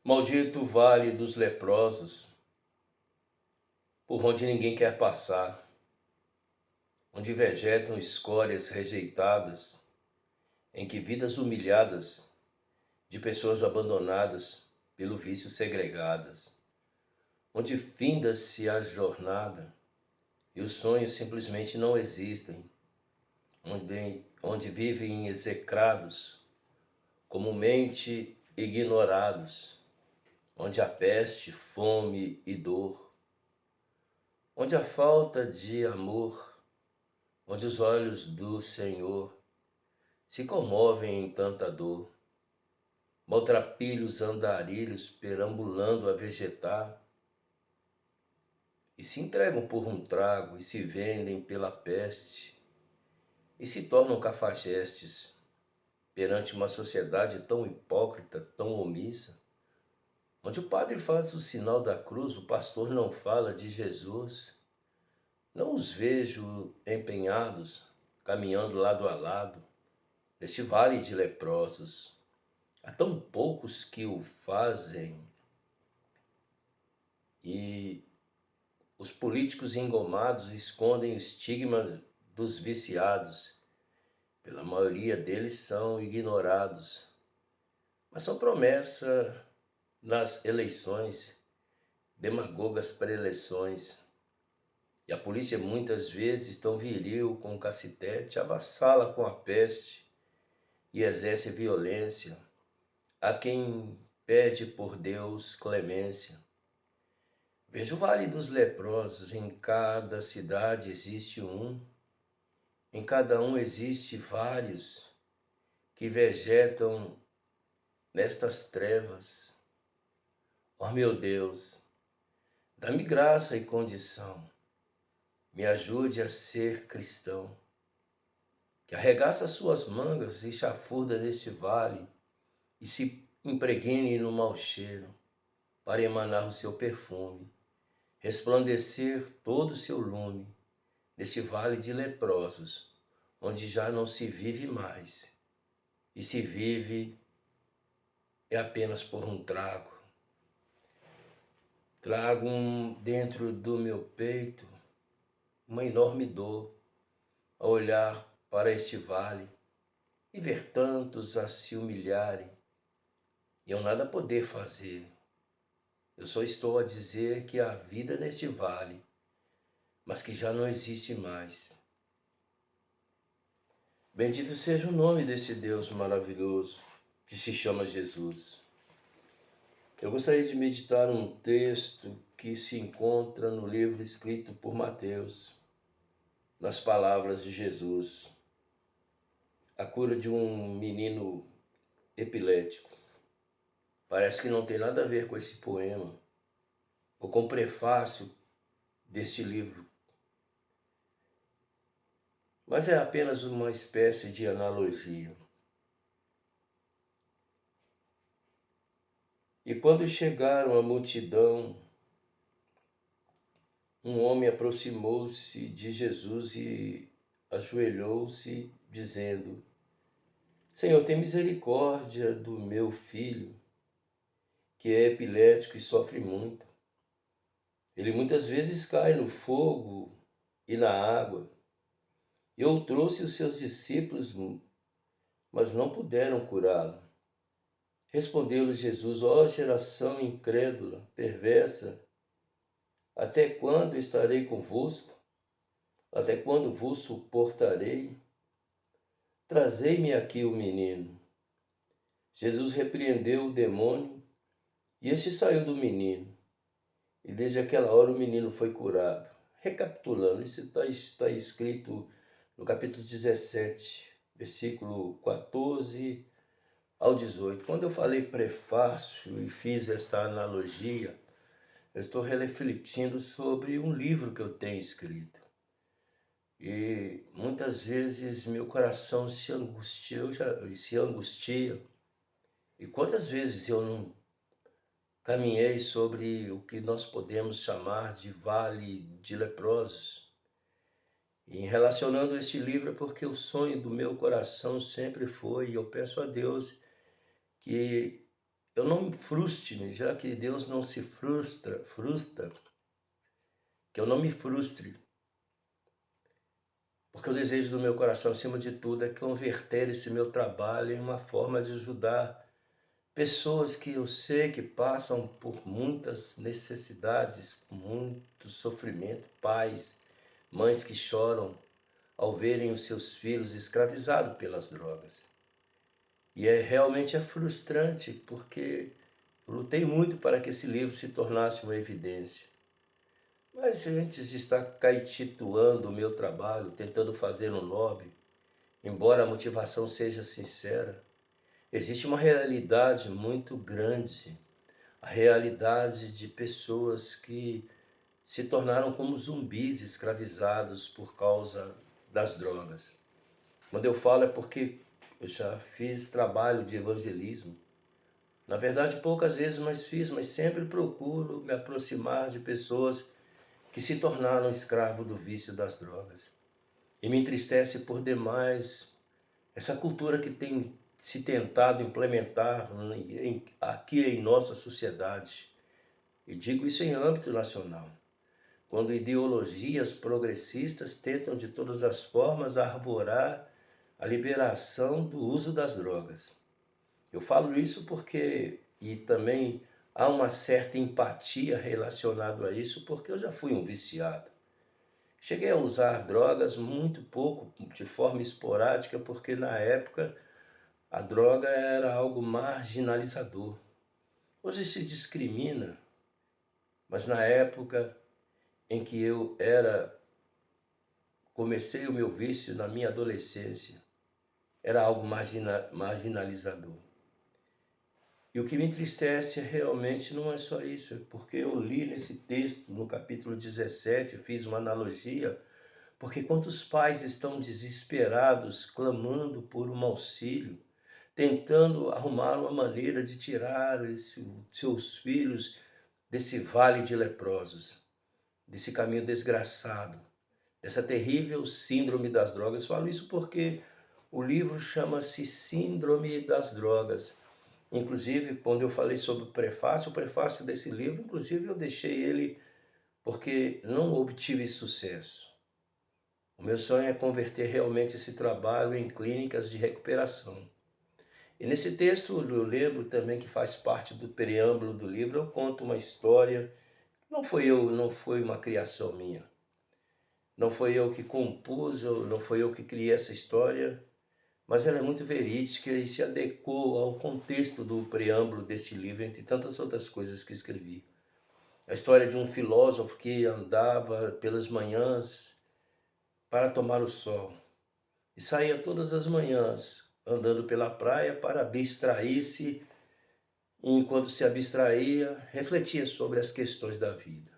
Maldito vale dos leprosos, por onde ninguém quer passar, onde vegetam escórias rejeitadas, em que vidas humilhadas de pessoas abandonadas pelo vício segregadas, onde finda-se a jornada e os sonhos simplesmente não existem, onde vivem execrados, comumente ignorados, onde há peste, fome e dor, onde a falta de amor, onde os olhos do Senhor se comovem em tanta dor, maltrapilhos andarilhos perambulando a vegetar, e se entregam por um trago e se vendem pela peste, e se tornam cafajestes perante uma sociedade tão hipócrita, tão omissa, onde o padre faz o sinal da cruz, o pastor não fala de Jesus. Não os vejo empenhados, caminhando lado a lado, neste vale de leprosos. Há tão poucos que o fazem, e os políticos engomados escondem o estigma dos viciados. Pela maioria deles são ignorados, mas são promessa nas eleições, demagogas pré-eleições. E a polícia muitas vezes tão viril com o cacetete, avassala com a peste e exerce violência a quem pede por Deus clemência. Veja o vale dos leprosos, em cada cidade existe um, em cada um existe vários que vegetam nestas trevas. Ó meu Deus, dá-me graça e condição, me ajude a ser cristão, que arregaça suas mangas e chafurda neste vale e se impregne no mau cheiro, para emanar o seu perfume, resplandecer todo o seu lume, neste vale de leprosos, onde já não se vive mais, e se vive é apenas por um trago. Trago dentro do meu peito uma enorme dor ao olhar para este vale e ver tantos a se humilharem e eu nada poder fazer. Eu só estou a dizer que há vida neste vale, mas que já não existe mais. Bendito seja o nome desse Deus maravilhoso que se chama Jesus. Eu gostaria de meditar um texto que se encontra no livro escrito por Mateus, nas palavras de Jesus, a cura de um menino epilético. Parece que não tem nada a ver com esse poema, ou com o prefácio deste livro, mas é apenas uma espécie de analogia. E quando chegaram à multidão, um homem aproximou-se de Jesus e ajoelhou-se, dizendo: Senhor, tem misericórdia do meu filho, que é epilético e sofre muito. Ele muitas vezes cai no fogo e na água. Eu trouxe os seus discípulos, mas não puderam curá-lo. Respondeu-lhe Jesus: ó geração incrédula, perversa, até quando estarei convosco? Até quando vos suportarei? Trazei-me aqui o menino. Jesus repreendeu o demônio e este saiu do menino. E desde aquela hora o menino foi curado. Recapitulando, isso está escrito no capítulo 17, versículo 14 ao 18. Quando eu falei prefácio e fiz esta analogia, eu estou refletindo sobre um livro que eu tenho escrito. E muitas vezes meu coração se angustia. E quantas vezes eu não caminhei sobre o que nós podemos chamar de vale de leprosos. E relacionando este livro é porque o sonho do meu coração sempre foi, e eu peço a Deus que eu não me frustre, já que Deus não se frustra, que eu não me frustre, porque o desejo do meu coração, acima de tudo, é converter esse meu trabalho em uma forma de ajudar pessoas que eu sei que passam por muitas necessidades, muito sofrimento, pais, mães que choram ao verem os seus filhos escravizados pelas drogas. E realmente é frustrante, porque eu lutei muito para que esse livro se tornasse uma evidência. Mas antes de estar caetituando o meu trabalho, tentando fazer um lobby, embora a motivação seja sincera, existe uma realidade muito grande, a realidade de pessoas que se tornaram como zumbis escravizados por causa das drogas. Quando eu falo é porque eu já fiz trabalho de evangelismo. Na verdade, poucas vezes mais fiz, mas sempre procuro me aproximar de pessoas que se tornaram escravos do vício das drogas. E me entristece por demais essa cultura que tem se tentado implementar aqui em nossa sociedade. E digo isso em âmbito nacional. Quando ideologias progressistas tentam de todas as formas arvorar a liberação do uso das drogas. Eu falo isso porque, e também há uma certa empatia relacionada a isso, porque eu já fui um viciado. Cheguei a usar drogas muito pouco, de forma esporádica, porque na época a droga era algo marginalizador. Hoje se discrimina, mas na época em que comecei o meu vício na minha adolescência, era algo marginalizador. E o que me entristece realmente não é só isso, é porque eu li nesse texto, no capítulo 17, fiz uma analogia, porque quantos pais estão desesperados, clamando por um auxílio, tentando arrumar uma maneira de tirar seus filhos desse vale de leprosos, desse caminho desgraçado, dessa terrível síndrome das drogas. Falo isso porque o livro chama-se Síndrome das Drogas. Inclusive, quando eu falei sobre o prefácio desse livro, inclusive eu deixei ele porque não obtive sucesso. O meu sonho é converter realmente esse trabalho em clínicas de recuperação. E nesse texto eu lembro também que faz parte do preâmbulo do livro, eu conto uma história, não foi uma criação minha. Não foi eu que compus, não foi eu que criei essa história, mas ela é muito verídica e se adequou ao contexto do preâmbulo deste livro, entre tantas outras coisas que escrevi. A história de um filósofo que andava pelas manhãs para tomar o sol e saía todas as manhãs andando pela praia para abstrair-se e, enquanto se abstraía, refletia sobre as questões da vida.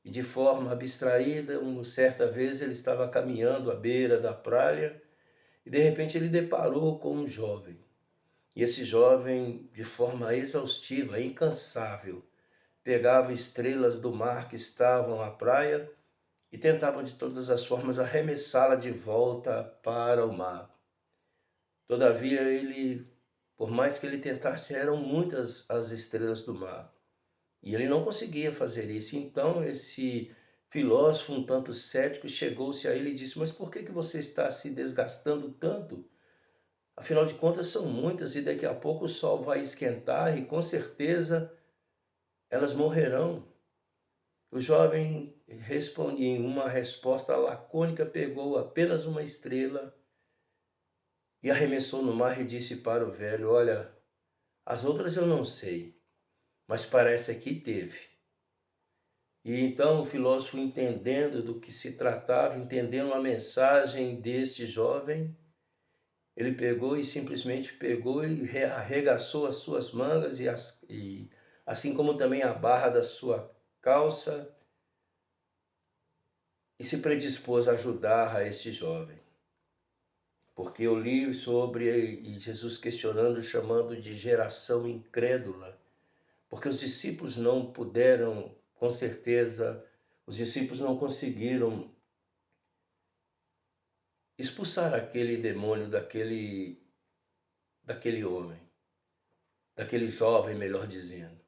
E de forma abstraída, uma certa vez ele estava caminhando à beira da praia e de repente ele deparou com um jovem. E esse jovem, de forma exaustiva, incansável, pegava estrelas do mar que estavam à praia e tentava de todas as formas arremessá-la de volta para o mar. Todavia, por mais que ele tentasse, eram muitas as estrelas do mar. E ele não conseguia fazer isso. Então, esse filósofo, um tanto cético, chegou-se a ele e disse: mas por que você está se desgastando tanto? Afinal de contas, são muitas e daqui a pouco o sol vai esquentar e com certeza elas morrerão. O jovem respondia em uma resposta lacônica, pegou apenas uma estrela e arremessou no mar e disse para o velho: olha, as outras eu não sei, mas parece que teve. E então o filósofo, entendendo do que se tratava, entendendo a mensagem deste jovem, ele pegou e simplesmente pegou e arregaçou as suas mangas e assim como também a barra da sua calça, e se predispôs a ajudar a este jovem. Porque eu li sobre Jesus questionando, chamando de geração incrédula, porque os discípulos não puderam, com certeza, os discípulos não conseguiram expulsar aquele demônio daquele homem. daquele jovem, melhor dizendo.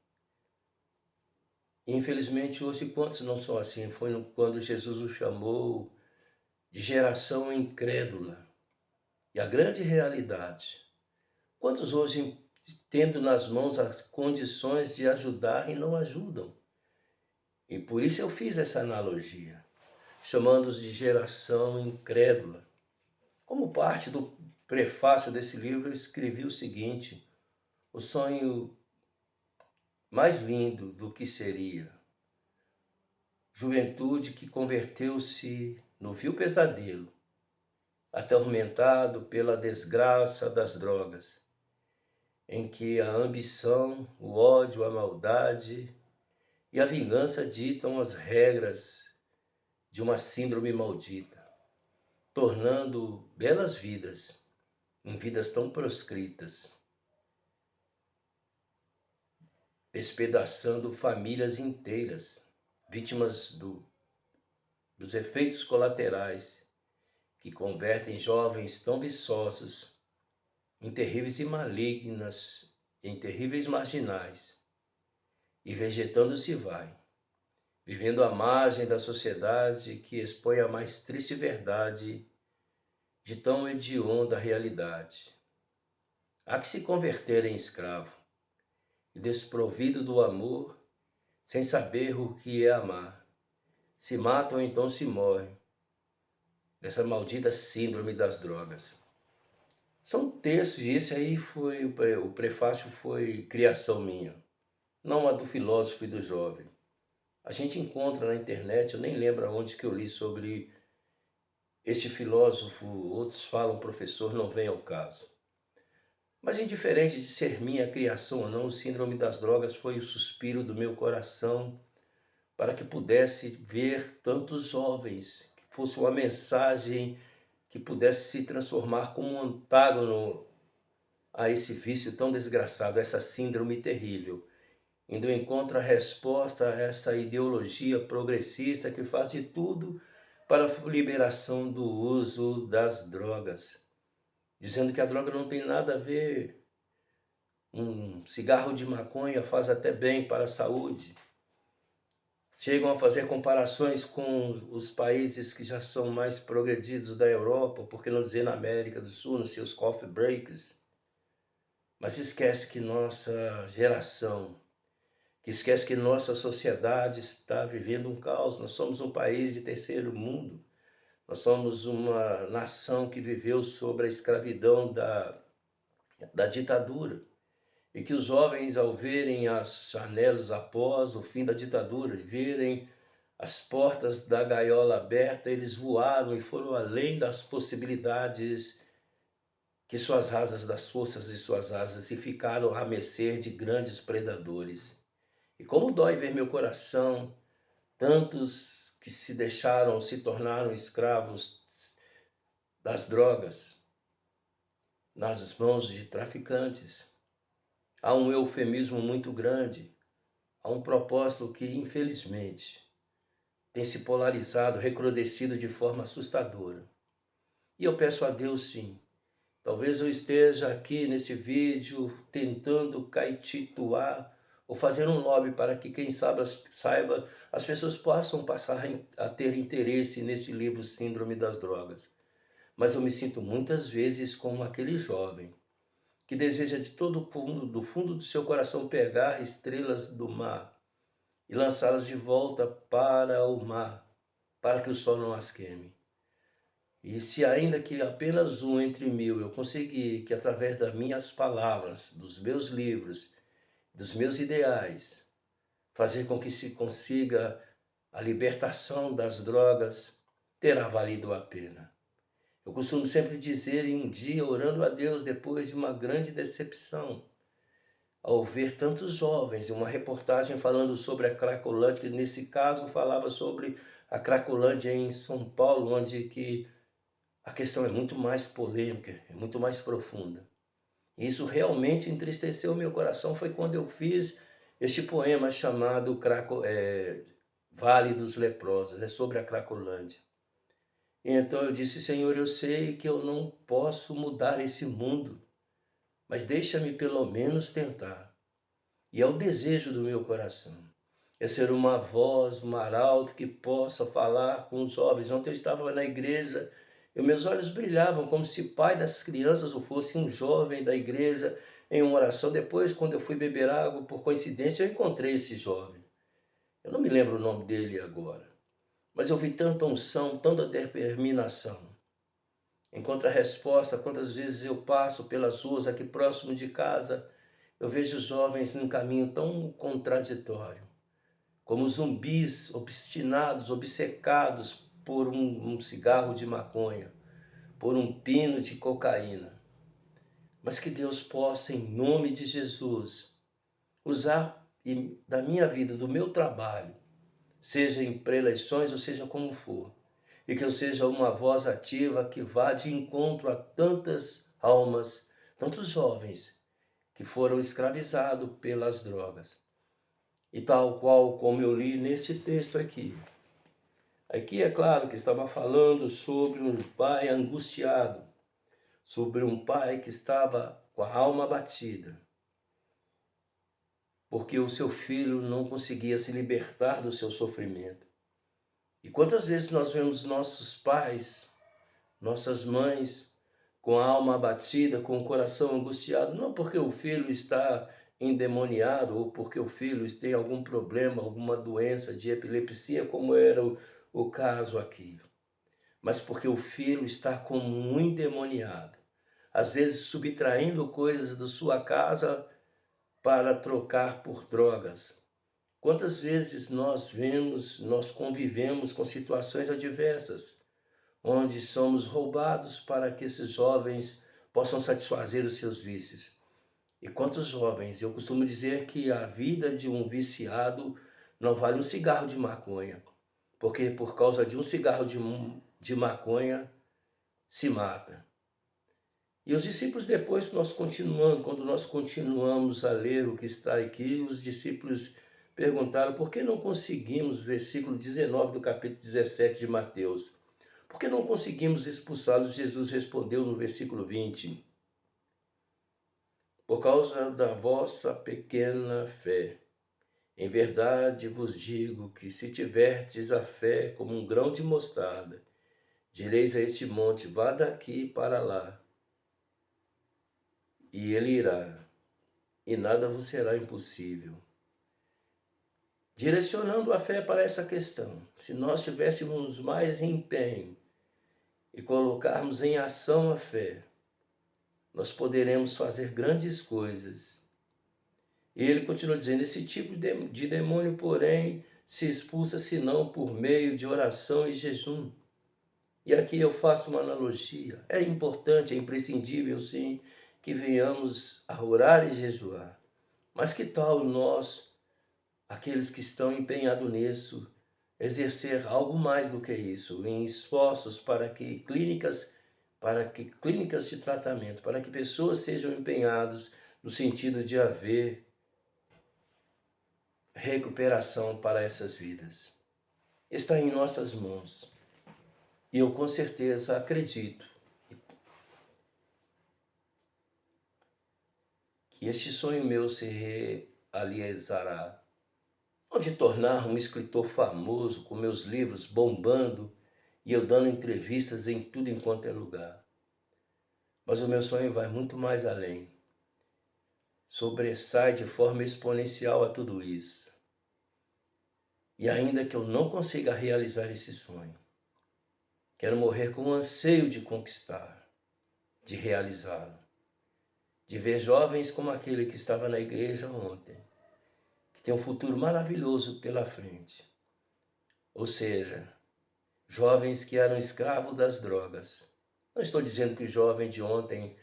Infelizmente, hoje, quantos não são assim? Foi quando Jesus o chamou de geração incrédula. E a grande realidade, quantos hoje, tendo nas mãos as condições de ajudar e não ajudam? E por isso eu fiz essa analogia, chamando-os de geração incrédula. Como parte do prefácio desse livro, eu escrevi o seguinte: o sonho mais lindo do que seria juventude que converteu-se no vil pesadelo, atormentado pela desgraça das drogas, em que a ambição, o ódio, a maldade e a vingança ditam as regras de uma síndrome maldita, tornando belas vidas em vidas tão proscritas, despedaçando famílias inteiras, vítimas dos efeitos colaterais que convertem jovens tão viçosos em terríveis e malignas, em terríveis marginais, e vegetando se vai, vivendo à margem da sociedade que expõe a mais triste verdade de tão hedionda realidade. Há que se converter em escravo, e desprovido do amor, sem saber o que é amar, se mata ou então se morre, dessa maldita síndrome das drogas. São textos, e esse aí foi, o prefácio foi criação minha, não a do filósofo e do jovem. A gente encontra na internet, eu nem lembro onde que eu li sobre este filósofo, outros falam professor, não vem ao caso. Mas indiferente de ser minha criação ou não, o síndrome das drogas foi o suspiro do meu coração para que pudesse ver tantos jovens, que fosse uma mensagem que pudesse se transformar como um antágono a esse vício tão desgraçado, a essa síndrome terrível, indo em contra-resposta a essa ideologia progressista que faz de tudo para a liberação do uso das drogas, dizendo que a droga não tem nada a ver, um cigarro de maconha faz até bem para a saúde. Chegam a fazer comparações com os países que já são mais progredidos da Europa, por que não dizer na América do Sul, nos seus coffee breaks. Mas esquece que nossa geração, que esquece que nossa sociedade está vivendo um caos. Nós somos um país de terceiro mundo. Nós somos uma nação que viveu sob a escravidão da ditadura. E que os jovens, ao verem as janelas após o fim da ditadura, verem as portas da gaiola aberta, eles voaram e foram além das possibilidades que suas asas, das forças de suas asas, e ficaram à mercê de grandes predadores. E como dói ver meu coração, tantos que se deixaram, se tornaram escravos das drogas, nas mãos de traficantes. Há um eufemismo muito grande, há um propósito que, infelizmente, tem se polarizado, recrudescido de forma assustadora. E eu peço a Deus, sim, talvez eu esteja aqui nesse vídeo tentando caetituar ou fazer um lobby para que, quem sabe, as pessoas possam passar a ter interesse nesse livro Síndrome das Drogas. Mas eu me sinto muitas vezes como aquele jovem que deseja de todo o fundo, do fundo do seu coração, pegar estrelas do mar e lançá-las de volta para o mar, para que o sol não as queime. E se ainda que apenas um entre mil eu conseguir que, através das minhas palavras, dos meus livros, dos meus ideais, fazer com que se consiga a libertação das drogas, terá valido a pena. Eu costumo sempre dizer, em um dia, orando a Deus depois de uma grande decepção, ao ver tantos jovens, uma reportagem falando sobre a Cracolândia, que nesse caso falava sobre a Cracolândia em São Paulo, onde que a questão é muito mais polêmica, é muito mais profunda. E isso realmente entristeceu meu coração, foi quando eu fiz este poema chamado Vale dos Leprosos, é sobre a Cracolândia. E então eu disse, Senhor, eu sei que eu não posso mudar esse mundo, mas deixa-me pelo menos tentar. E é o desejo do meu coração. É ser uma voz, um arauto que possa falar com os jovens. Ontem eu estava na igreja e meus olhos brilhavam como se o pai das crianças ou fosse um jovem da igreja em uma oração. Depois, quando eu fui beber água, por coincidência, eu encontrei esse jovem. Eu não me lembro o nome dele agora, mas eu vi tanta unção, tanta determinação. Enquanto a resposta, quantas vezes eu passo pelas ruas aqui próximo de casa, eu vejo jovens num caminho tão contraditório, como zumbis obstinados, obcecados por um cigarro de maconha, por um pino de cocaína. Mas que Deus possa, em nome de Jesus, usar da minha vida, do meu trabalho, seja em pré-eleições ou seja como for, e que eu seja uma voz ativa que vá de encontro a tantas almas, tantos jovens que foram escravizados pelas drogas. E tal qual como eu li neste texto aqui. Aqui é claro que estava falando sobre um pai angustiado, sobre um pai que estava com a alma abatida, porque o seu filho não conseguia se libertar do seu sofrimento. E quantas vezes nós vemos nossos pais, nossas mães, com a alma abatida, com o coração angustiado, não porque o filho está endemoniado ou porque o filho tem algum problema, alguma doença de epilepsia, como era o caso aqui, mas porque o filho está como um endemoniado, às vezes subtraindo coisas da sua casa para trocar por drogas. Quantas vezes nós vemos, nós convivemos com situações adversas, onde somos roubados para que esses jovens possam satisfazer os seus vícios. E quantos jovens, eu costumo dizer que a vida de um viciado não vale um cigarro de maconha, porque por causa de um cigarro de maconha se mata. E os discípulos depois quando nós continuamos a ler o que está aqui, os discípulos perguntaram por que não conseguimos, versículo 19 do capítulo 17 de Mateus, por que não conseguimos expulsá-los? Jesus respondeu no versículo 20, por causa da vossa pequena fé. Em verdade vos digo que se tiverdes a fé como um grão de mostarda, direis a este monte, vá daqui para lá, e ele irá, e nada vos será impossível. Direcionando a fé para essa questão, se nós tivéssemos mais empenho e colocarmos em ação a fé, nós poderemos fazer grandes coisas. E ele continua dizendo, esse tipo de demônio, porém, se expulsa senão por meio de oração e jejum. E aqui eu faço uma analogia. É importante, é imprescindível, sim, que venhamos a orar e jejuar. Mas que tal nós, aqueles que estão empenhados nisso, exercer algo mais do que isso, em esforços para que clínicas de tratamento, para que pessoas sejam empenhadas no sentido de haver recuperação para essas vidas. Está em nossas mãos. E eu com certeza acredito que este sonho meu se realizará, não de tornar um escritor famoso com meus livros bombando e eu dando entrevistas em tudo enquanto é lugar. Mas o meu sonho vai muito mais além. Sobressai de forma exponencial a tudo isso. E ainda que eu não consiga realizar esse sonho, quero morrer com o anseio de conquistar, de realizá-lo, de ver jovens como aquele que estava na igreja ontem, que tem um futuro maravilhoso pela frente. Ou seja, jovens que eram escravos das drogas. Não estou dizendo que o jovem de ontem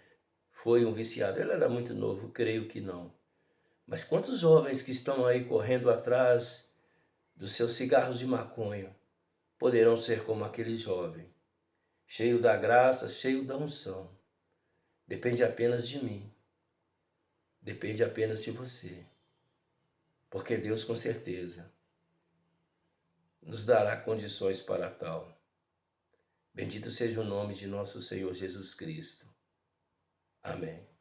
foi um viciado, ele era muito novo, creio que não. Mas quantos jovens que estão aí correndo atrás dos seus cigarros de maconha poderão ser como aquele jovem, cheio da graça, cheio da unção. Depende apenas de mim. Depende apenas de você. Porque Deus com certeza nos dará condições para tal. Bendito seja o nome de nosso Senhor Jesus Cristo. Amém.